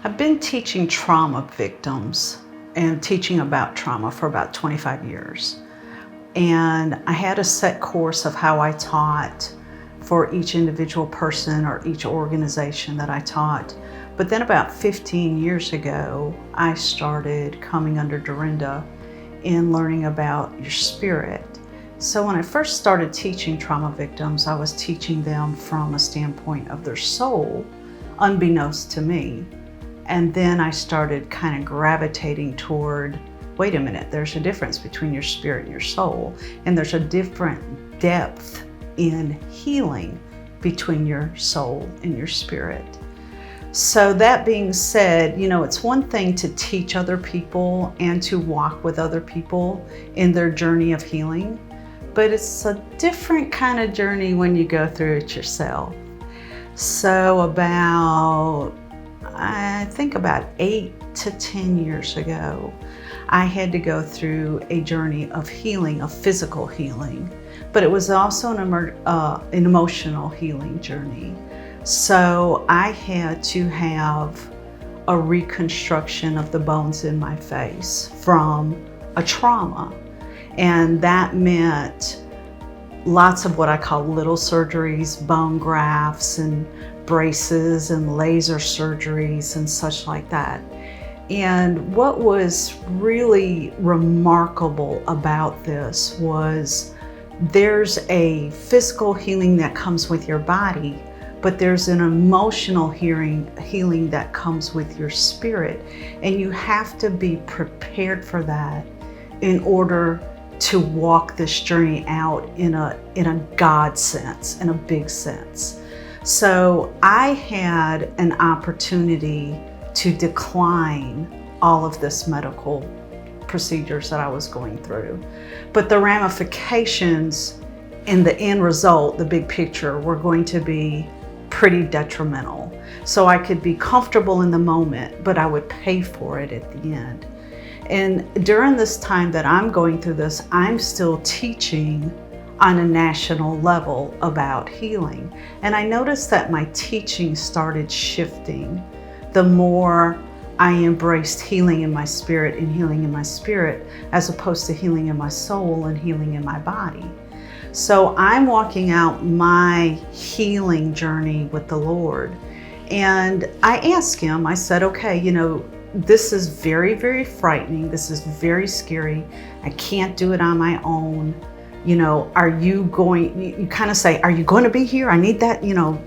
I've been teaching trauma victims and teaching about trauma for about 25 years. And I had a set course of how I taught for each individual person or each organization that I taught. But then about 15 years ago, I started coming under Dorinda in learning about your spirit. So when I first started teaching trauma victims, I was teaching them from a standpoint of their soul, unbeknownst to me. And then I started kind of gravitating toward, wait a minute, there's a difference between your spirit and your soul. And there's a different depth in healing between your soul and your spirit. So that being said, it's one thing to teach other people and to walk with other people in their journey of healing, but it's a different kind of journey when you go through it yourself. So I think about 8 to 10 years ago, I had to go through a journey of healing, of physical healing, but it was also an emotional healing journey. So I had to have a reconstruction of the bones in my face from a trauma. And that meant lots of what I call little surgeries, bone grafts and braces and laser surgeries and such like that. And what was really remarkable about this was there's a physical healing that comes with your body, but there's an emotional healing that comes with your spirit. And you have to be prepared for that in order to walk this journey out in a God sense, in a big sense. So I had an opportunity to decline all of this medical procedures that I was going through. But the ramifications in the end result, the big picture, were going to be pretty detrimental. So I could be comfortable in the moment, but I would pay for it at the end. And during this time that I'm going through this, I'm still teaching on a national level about healing. And I noticed that my teaching started shifting the more I embraced healing in my spirit and healing in my spirit, as opposed to healing in my soul and healing in my body. So I'm walking out my healing journey with the Lord. And I asked him, I said, okay, this is very, very frightening. This is very scary. I can't do it on my own. Are you going, you kind of say, are you going to be here? I need that,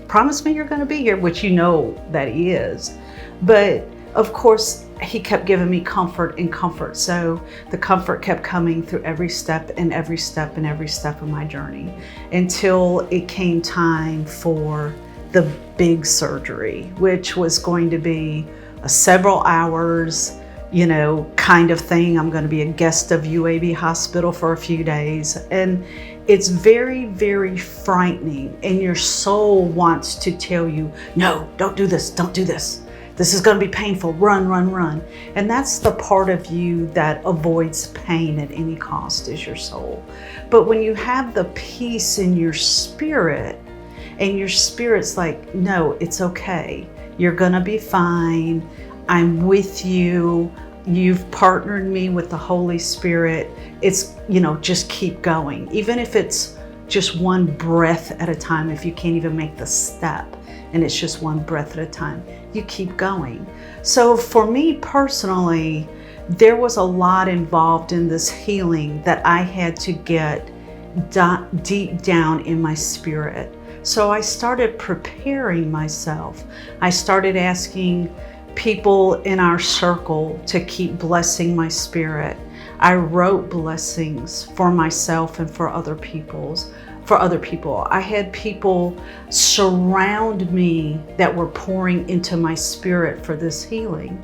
promise me you're going to be here, which that he is. But of course, he kept giving me comfort and comfort. So the comfort kept coming through every step and every step and every step of my journey until it came time for the big surgery, which was going to be a several hours, kind of thing. I'm going to be a guest of UAB hospital for a few days. And it's very, very frightening. And your soul wants to tell you, no, don't do this. Don't do this. This is going to be painful. Run, run, run. And that's the part of you that avoids pain at any cost, is your soul. But when you have the peace in your spirit, and your spirit's like, no, it's okay. You're going to be fine. I'm with you. You've partnered me with the Holy Spirit. It's, just keep going. Even if it's just one breath at a time, if you can't even make the step and it's just one breath at a time, you keep going. So for me personally, there was a lot involved in this healing that I had to get deep down in my spirit. So I started preparing myself. I started asking people in our circle to keep blessing my spirit. I wrote blessings for myself and for other people. I had people surround me that were pouring into my spirit for this healing,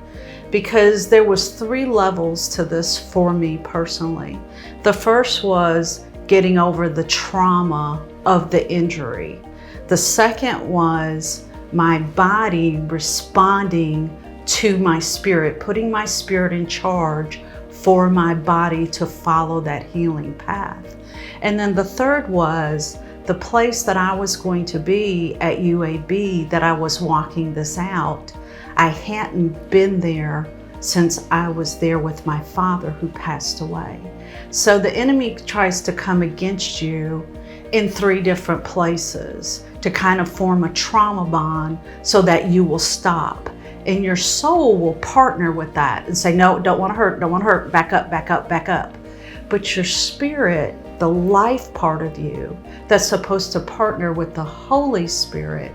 because there was 3 levels to this for me personally. The first was getting over the trauma of the injury. The second was my body responding to my spirit, putting my spirit in charge for my body to follow that healing path. And then the third was the place that I was going to be at UAB, that I was walking this out. I hadn't been there since I was there with my father who passed away. So the enemy tries to come against you in 3 different places to kind of form a trauma bond so that you will stop. And your soul will partner with that and say, no, don't want to hurt, don't want to hurt, back up, back up, back up. But your spirit, the life part of you that's supposed to partner with the Holy Spirit,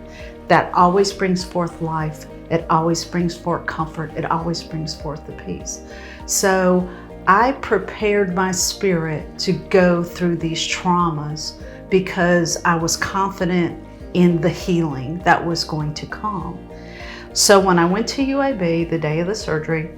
that always brings forth life, it always brings forth comfort, it always brings forth the peace. So I prepared my spirit to go through these traumas because I was confident in the healing that was going to come. So when I went to UAB the day of the surgery,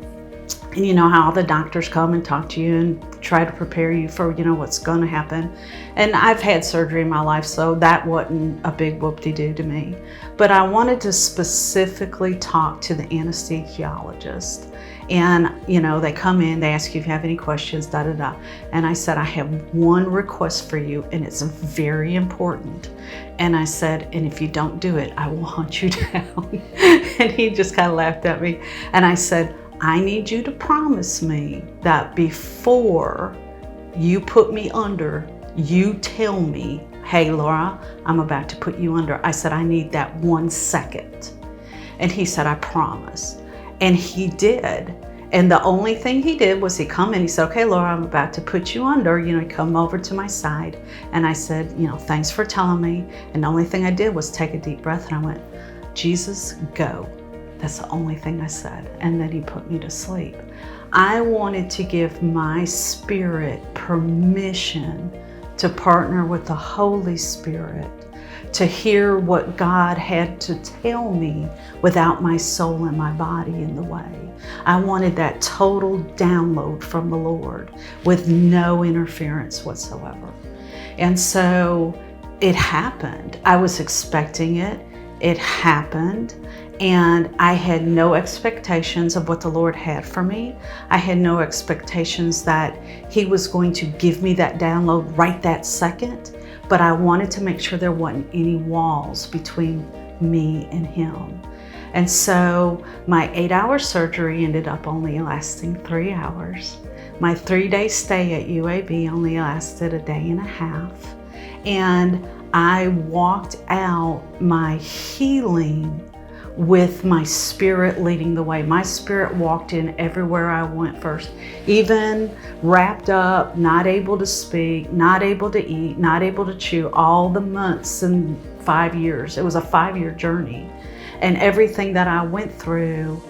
and you know how the doctors come and talk to you and try to prepare you for, what's going to happen. And I've had surgery in my life, so that wasn't a big whoop-de-doo to me. But I wanted to specifically talk to the anesthesiologist. And, they come in, they ask you if you have any questions, da-da-da. And I said, I have one request for you, and it's very important. And I said, and if you don't do it, I will hunt you down. And he just kind of laughed at me. And I said, I need you to promise me that before you put me under, you tell me, hey, Laura, I'm about to put you under. I said, I need that 1 second. And he said, I promise. And he did. And the only thing he did was he come in, he said, okay, Laura, I'm about to put you under. He come over to my side. And I said, thanks for telling me. And the only thing I did was take a deep breath and I went, Jesus, go. That's the only thing I said. And then he put me to sleep. I wanted to give my spirit permission to partner with the Holy Spirit, to hear what God had to tell me without my soul and my body in the way. I wanted that total download from the Lord with no interference whatsoever. And so it happened. I was expecting it. It happened. And I had no expectations of what the Lord had for me. I had no expectations that He was going to give me that download right that second. But I wanted to make sure there wasn't any walls between me and Him. And so my 8-hour surgery ended up only lasting 3 hours. My 3-day stay at UAB only lasted a day and a half. And I walked out my healing with my spirit leading the way. My spirit walked in everywhere I went first, even wrapped up, not able to speak, not able to eat, not able to chew, all the months and 5 years. It was a 5-year journey. And everything that I went through,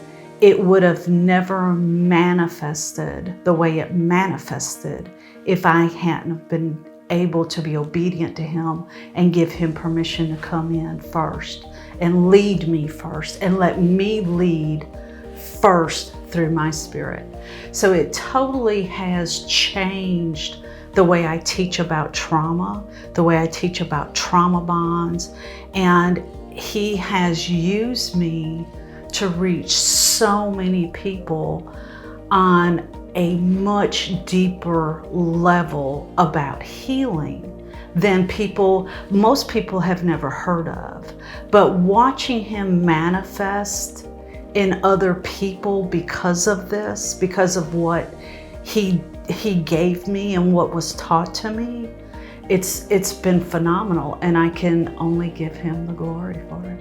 it would have never manifested the way it manifested if I hadn't been able to be obedient to Him and give Him permission to come in first and lead me first and let me lead first through my spirit. So it totally has changed the way I teach about trauma, the way I teach about trauma bonds, and He has used me to reach so many people on a much deeper level about healing than most people have never heard of. But watching Him manifest in other people because of this, because of what He gave me and what was taught to me, it's been phenomenal, and I can only give Him the glory for it.